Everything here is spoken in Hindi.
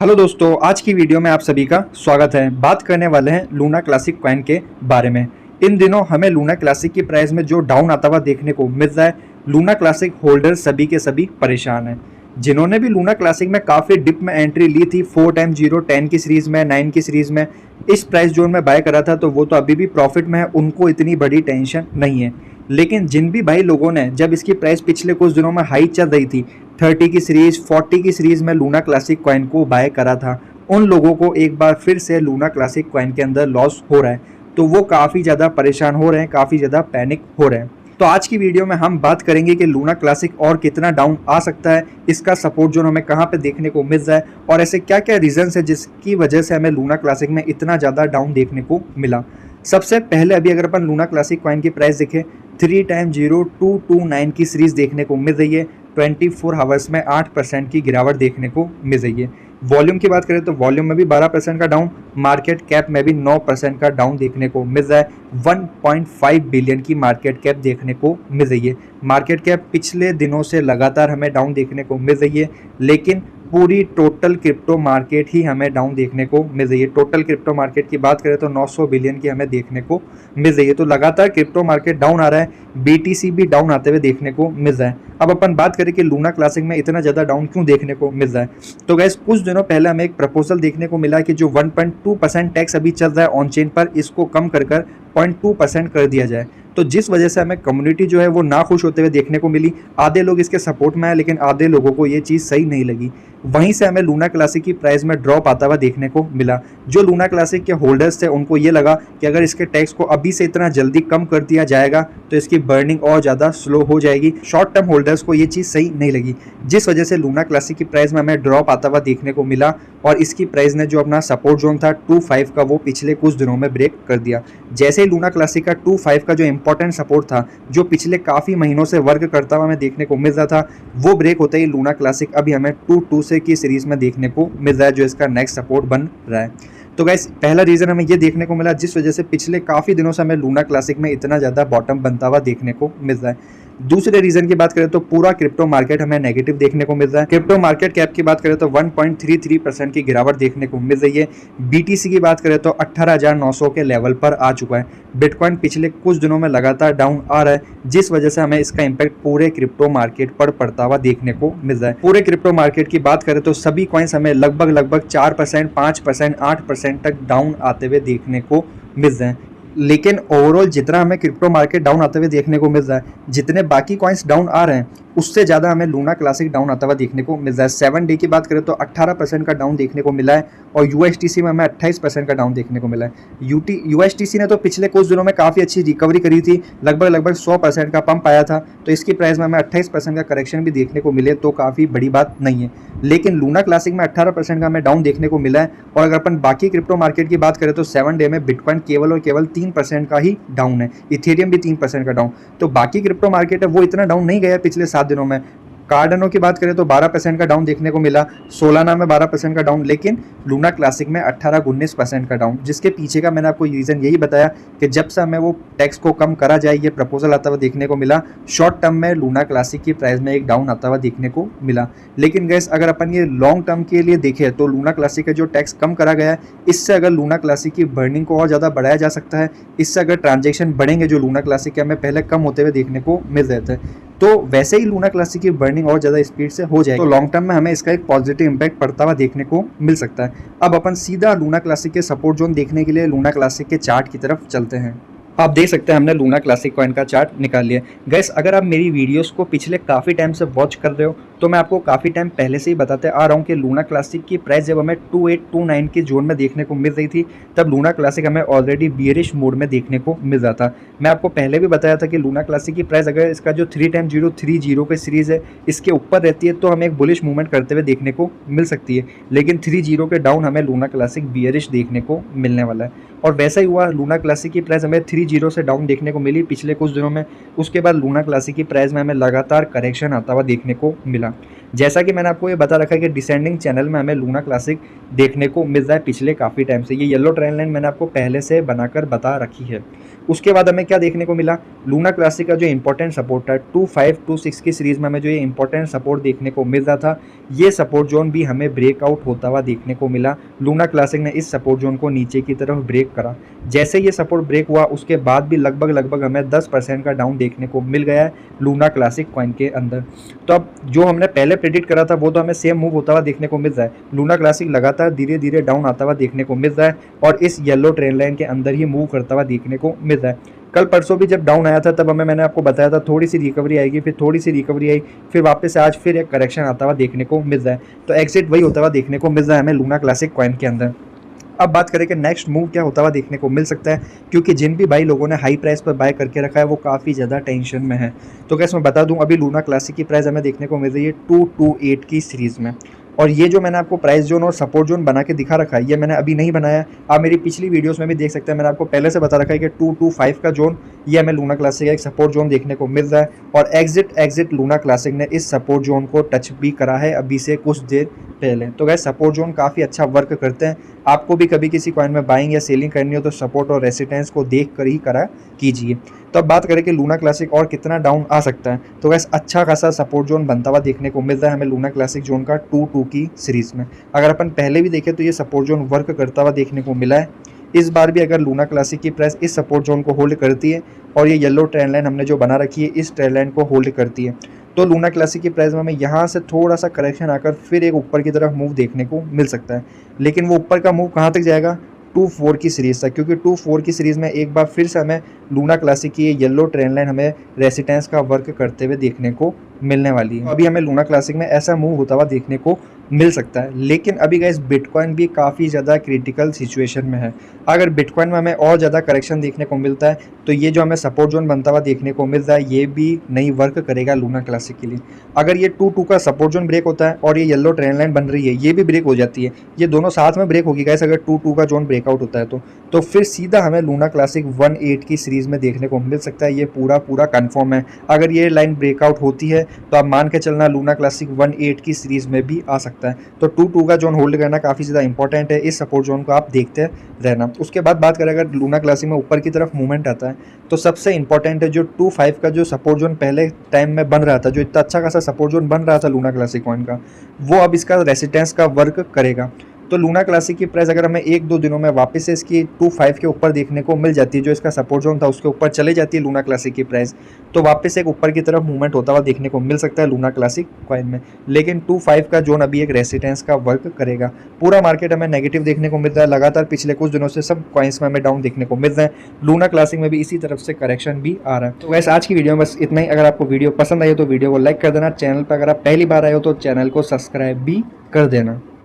हेलो दोस्तों, आज की वीडियो में आप सभी का स्वागत है। बात करने वाले हैं लूना क्लासिक कॉइन के बारे में। इन दिनों हमें लूना क्लासिक की प्राइस में जो डाउन आता हुआ देखने को मिल रहा है, लूना क्लासिक होल्डर सभी के सभी परेशान हैं। जिन्होंने भी लूना क्लासिक में काफ़ी डिप में एंट्री ली थी 4 टाइम 0 10 की सीरीज़ में, 9 की सीरीज़ में, इस प्राइस जोन में बाय करा था, तो वो तो अभी भी प्रॉफिट में है, उनको इतनी बड़ी टेंशन नहीं है। लेकिन जिन भी भाई लोगों ने, जब इसकी प्राइस पिछले कुछ दिनों में हाई चल रही थी, 30 की सीरीज 40 की सीरीज में लूना क्लासिक कॉइन को बाय करा था, उन लोगों को एक बार फिर से लूना क्लासिक कॉइन के अंदर लॉस हो रहा है, तो वो काफ़ी ज़्यादा परेशान हो रहे हैं, काफ़ी ज़्यादा पैनिक हो रहे हैं। तो आज की वीडियो में हम बात करेंगे कि लूना क्लासिक और कितना डाउन आ सकता है, इसका सपोर्ट जोन हमें कहाँ पे देखने को मिल रहा है, और ऐसे क्या क्या रीजंस है जिसकी वजह से हमें लूना क्लासिक में इतना ज़्यादा डाउन देखने को मिला। सबसे पहले अभी अगर अपन लूना क्लासिक कॉइन की प्राइस देखें, 3 टाइम 0 229 की सीरीज देखने को मिल रही है। 24 हावर्स में 8% की गिरावट देखने को मिल रही है। वॉल्यूम की बात करें तो वॉल्यूम में भी 12% का डाउन, मार्केट कैप में भी 9% का डाउन देखने को मिल रहा है। 1.5 बिलियन की मार्केट कैप देखने को मिल रही है। मार्केट कैप पिछले दिनों से लगातार हमें डाउन देखने को मिल रही है, लेकिन पूरी टोटल क्रिप्टो मार्केट ही हमें डाउन देखने को मिल रही है। टोटल क्रिप्टो मार्केट की बात करें तो 900 बिलियन की हमें देखने को मिल रही है। तो लगातार क्रिप्टो मार्केट डाउन आ रहा है, बीटीसी भी डाउन आते हुए देखने को मिल रहा है। अब अपन बात करें कि लूना क्लासिक में इतना ज़्यादा डाउन क्यों देखने को मिल रहा है, तो गैस कुछ दिनों पहले हमें एक प्रपोजल देखने को मिला कि जो 1.2% टैक्स अभी चल रहा है ऑन चेन पर, इसको कम कर 0.2% कर दिया जाए। तो जिस वजह से हमें कम्युनिटी जो है वो नाखुश होते हुए देखने को मिली। आधे लोग इसके सपोर्ट में आए, लेकिन आधे लोगों को ये चीज़ सही नहीं लगी। वहीं से हमें लूना क्लासिक की प्राइस में ड्रॉप आता हुआ देखने को मिला। जो लूना क्लासिक के होल्डर्स थे उनको ये लगा कि अगर इसके टैक्स को अभी से इतना जल्दी कम कर दिया जाएगा तो इसकी बर्निंग और ज़्यादा स्लो हो जाएगी। शॉर्ट टर्म होल्डर्स को ये चीज़ सही नहीं लगी, जिस वजह से लूना क्लासिक की प्राइस में हमें ड्रॉप आता हुआ देखने को मिला, और इसकी प्राइस ने जो अपना सपोर्ट जोन था 2.5 का, वो पिछले कुछ दिनों में ब्रेक कर दिया। जैसे ही लूना क्लासिक का 2.5 का जो इंपॉर्टेंट सपोर्ट था, जो पिछले काफ़ी महीनों से वर्क करता हुआ हमें देखने को मिल रहा था, वो ब्रेक होते ही लूना क्लासिक अभी हमें 2.2 से की सीरीज़ में देखने को मिल रहा है, जो इसका नेक्स्ट सपोर्ट बन रहा है। तो गाइस पहला रीज़न हमें ये देखने को मिला जिस वजह से पिछले काफ़ी दिनों से हमें लूना क्लासिक में इतना ज़्यादा बॉटम बनता हुआ देखने को मिल रहा है। दूसरे रीजन की बात करें तो पूरा क्रिप्टो मार्केट हमें नेगेटिव देखने को मिल रहा है। क्रिप्टो मार्केट कैप की बात करें तो 1.33% की गिरावट देखने को मिल रही है। बीटीसी की बात करें तो 18,900 के लेवल पर आ चुका है। बिटकॉइन पिछले कुछ दिनों में लगातार डाउन आ रहा है, जिस वजह से हमें इसका इम्पैक्ट पूरे क्रिप्टो मार्केट पर पड़ता हुआ देखने को मिल रहा है। पूरे क्रिप्टो मार्केट की बात करें तो सभी कॉइन्स हमें लगभग 4%, 5%, 8% तक डाउन आते हुए देखने को मिल रहे हैं। लेकिन ओवरऑल जितना हमें क्रिप्टो मार्केट डाउन आते हुए देखने को मिल रहा है, जितने बाकी कॉइन्स डाउन आ रहे हैं, उससे ज़्यादा हमें लूना क्लासिक डाउन आता हुआ देखने को मिल रहा है। 7 डे की बात करें तो 18% का डाउन देखने को मिला है, और यूएसटीसी में हमें 28% का डाउन देखने को मिला है। यूएसटीसी ने तो पिछले कुछ दिनों में काफ़ी अच्छी रिकवरी करी थी, लगभग 100% का पंप आया था, तो इसकी प्राइस में हमें 28% का करेक्शन भी देखने को मिले तो काफ़ी बड़ी बात नहीं है। लेकिन लूना क्लासिक में 18% का हमें डाउन देखने को मिला है, और अगर अपन बाकी क्रिप्टो मार्केट की बात करें तो 7 डे में बिटकॉइन केवल और केवल 3% का ही डाउन है, इथेरियम भी 3% का डाउन। तो बाकी क्रिप्टो मार्केट है वो इतना डाउन नहीं गया पिछले 7 दिनों में। कार्डानो की बात करें तो 12% का डाउन देखने को मिला, सोलाना में 12% का डाउन, लेकिन लूना क्लासिक में 18-19% का डाउन, जिसके पीछे का मैंने आपको रीज़न यही बताया कि जब से हमें वो टैक्स को कम करा जाए ये प्रपोजल आता हुआ देखने को मिला, शॉर्ट टर्म में लूना क्लासिक की प्राइस में एक डाउन आता हुआ देखने को मिला। लेकिन गैस अगर अपन ये लॉन्ग टर्म के लिए देखें तो लूना क्लासिक का जो टैक्स कम करा गया है, इससे अगर लूना क्लासिक की बर्निंग को और ज़्यादा बढ़ाया जा सकता है। इससे अगर ट्रांजेक्शन बढ़ेंगे जो लूना क्लासिक के हमें पहले कम होते हुए देखने को मिल रहे थे, तो वैसे ही लूना क्लासिक की बर्निंग और ज़्यादा स्पीड से हो जाएगी, तो लॉन्ग टर्म में हमें इसका एक पॉजिटिव इंपैक्ट पड़ता हुआ देखने को मिल सकता है। अब अपन सीधा लूना क्लासिक के सपोर्ट जोन देखने के लिए लूना क्लासिक के चार्ट की तरफ चलते हैं। आप देख सकते हैं हमने लूना क्लासिक कॉइन का चार्ट निकाल लिया। गैस अगर आप मेरी वीडियोस को पिछले काफ़ी टाइम से वॉच कर रहे हो तो मैं आपको काफ़ी टाइम पहले से ही बताते आ रहा हूँ कि लूना क्लासिक की प्राइस जब हमें 2829 के जोन में देखने को मिल रही थी, तब लूना क्लासिक हमें ऑलरेडी बियरिश मोड में देखने को मिल रहा था। मैं आपको पहले भी बताया था कि लूना क्लासिक की प्राइस अगर इसका जो 3 टाइम 0 30 की सीरीज़ है इसके ऊपर रहती है तो हमें एक बुलिश मूवमेंट करते हुए देखने को मिल सकती है, लेकिन 30 के डाउन हमें लूना क्लासिक बियरिश देखने को मिलने वाला है। और वैसा ही हुआ, लूना क्लासिक की प्राइस हमें 30 से डाउन देखने को मिली पिछले कुछ दिनों में। उसके बाद लूना क्लासिक की प्राइस में हमें लगातार करेक्शन आता हुआ देखने को मिला। जैसा कि मैंने आपको ये बता रखा है कि डिसेंडिंग चैनल में हमें लूना क्लासिक देखने को मिल रहा है पिछले काफ़ी टाइम से। ये येलो ट्रेंड लाइन मैंने आपको पहले से बनाकर बता रखी है। उसके बाद हमें क्या देखने को मिला, लूना क्लासिक का जो इंपॉर्टेंट सपोर्ट था 2526 की सीरीज़ में हमें जो ये इंपॉर्टेंट सपोर्ट देखने को मिल रहा था, ये सपोर्ट जोन भी हमें ब्रेकआउट होता हुआ देखने को मिला। लूना क्लासिक ने इस सपोर्ट जोन को नीचे की तरफ ब्रेक करा। जैसे ये सपोर्ट ब्रेक हुआ उसके बाद भी लगभग हमें 10% का डाउन देखने को मिल गया है लूना क्लासिक कॉइन के अंदर। तो अब जो हमने पहले प्रेडिक्ट करा था वो तो हमें सेम मूव होता हुआ देखने को मिल रहा है। लूना क्लासिक लगातार धीरे धीरे डाउन आता हुआ देखने को मिल रहा है और इस येलो ट्रेंड लाइन के अंदर ही मूव करता हुआ देखने को मिल रहा है। कल परसों भी जब डाउन आया था तब मैंने आपको बताया था थोड़ी सी रिकवरी आएगी, फिर थोड़ी सी रिकवरी आई, फिर वापस से आज फिर एक करेक्शन आता हुआ देखने को मिल रहा है। तो एग्जिट वही होता हुआ देखने को मिल रहा है हमें लूना क्लासिक कॉइन के अंदर। अब बात करें कि नेक्स्ट मूव क्या होता हुआ देखने को मिल सकता है, क्योंकि जिन भी भाई लोगों ने हाई प्राइस पर बाय करके रखा है वो काफ़ी ज़्यादा टेंशन में है। तो कैसे मैं बता दूं, अभी लूना क्लासिक की प्राइस हमें देखने को मिल रही है 228 की सीरीज़ में। और ये जो मैंने आपको प्राइस जोन और सपोर्ट जोन बना के दिखा रखा है ये मैंने अभी नहीं बनाया, आप मेरी पिछली वीडियोस में भी देख सकते हैं। मैंने आपको पहले से बता रखा है कि 225 का जोन ये हमें लूना क्लासिक का एक सपोर्ट जोन देखने को मिल रहा है और एग्जिट लूना क्लासिक ने इस सपोर्ट जोन को टच भी करा है अभी से कुछ देर पहले। तो गैस सपोर्ट जोन काफ़ी अच्छा वर्क करते हैं। आपको भी कभी किसी कॉइन में बाइंग या सेलिंग करनी हो तो सपोर्ट और रेसिस्टेंस को देख कर ही करा कीजिए। तो अब बात करें कि लूना क्लासिक और कितना डाउन आ सकता है, तो गैस अच्छा खासा सपोर्ट जोन बनता हुआ देखने को मिल रहा है हमें लूना क्लासिक जोन का 2-2 की सीरीज़ में। अगर अपन पहले भी देखें तो ये सपोर्ट जोन वर्क करता हुआ देखने को मिला है। इस बार भी अगर लूना क्लासिक की प्राइस इस सपोर्ट जोन को होल्ड करती है और ये येलो ट्रेंड लाइन हमने जो बना रखी है इस ट्रेंड लाइन को होल्ड करती है तो लूना क्लासिक की प्राइस में हमें यहाँ से थोड़ा सा करेक्शन आकर फिर एक ऊपर की तरफ मूव देखने को मिल सकता है। लेकिन वो ऊपर का मूव कहाँ तक जाएगा, 2-4 की सीरीज़ तक, क्योंकि 2-4 की सीरीज़ में एक बार फिर से हमें लूना क्लासिक की येलो ट्रेंड लाइन हमें रेसिस्टेंस का वर्क करते हुए देखने को मिलने वाली है। अभी हमें लूना क्लासिक में ऐसा मूव होता हुआ देखने को मिल सकता है। लेकिन अभी गाइस बिटकॉइन भी काफ़ी ज़्यादा क्रिटिकल सिचुएशन में है। अगर बिटकॉइन में हमें और ज़्यादा करेक्शन देखने को मिलता है तो ये जो हमें सपोर्ट जोन बनता हुआ देखने को मिल रहा है ये भी नहीं वर्क करेगा लूना क्लासिक के लिए। अगर ये 2-2 का सपोर्ट जोन ब्रेक होता है और ये येलो ट्रेंड लाइन बन रही है ये भी ब्रेक हो जाती है, ये दोनों साथ में ब्रेक होगी गाइस अगर 2-2 का जोन ब्रेकआउट होता है तो फिर सीधा हमें लूना क्लासिक 1-8 की सीरीज़ में देखने को मिल सकता है। ये पूरा कन्फर्म है। अगर ये लाइन ब्रेकआउट होती है तो आप मान के चलना लूना क्लासिक 1-8 की सीरीज़ में भी आ सकता है। तो 2-2 का जोन होल्ड करना काफ़ी ज़्यादा इंपॉर्टेंट है, इस सपोर्ट जोन को आप देखते रहना। उसके बाद बात करें अगर लूना क्लासिक में ऊपर की तरफ मूवमेंट आता है तो सबसे इंपॉर्टेंट है जो 2-5 का जो सपोर्ट जोन पहले टाइम में बन रहा था, जो इतना अच्छा खासा सपोर्ट जोन बन रहा था लूना क्लासिक कॉइन का, वो अब इसका रेसिस्टेंस का वर्क करेगा। तो लूना क्लासिक की प्राइस अगर हमें 1-2 दिनों में वापस से इसकी 2-5 के ऊपर देखने को मिल जाती है, जो इसका सपोर्ट जोन था उसके ऊपर चले जाती है लूना क्लासिक की प्राइस, तो वापस से एक ऊपर की तरफ मूवमेंट होता हुआ देखने को मिल सकता है लूना क्लासिक कॉइन में। लेकिन 2-5 का जोन अभी एक रेसिस्टेंस का वर्क करेगा। पूरा मार्केट हमें नेगेटिव देखने को मिल रहा है, लगातार पिछले कुछ दिनों से सब कॉइन्स में हमें डाउन देखने को मिल रहा है। लूना क्लासिक में भी इसी तरफ से करेक्शन भी आ रहा है। तो वैसे आज की वीडियो में बस इतना ही। अगर आपको वीडियो पसंद आई हो तो वीडियो को लाइक कर देना, चैनल पर अगर आप पहली बार आए हो तो चैनल को सब्सक्राइब भी कर देना।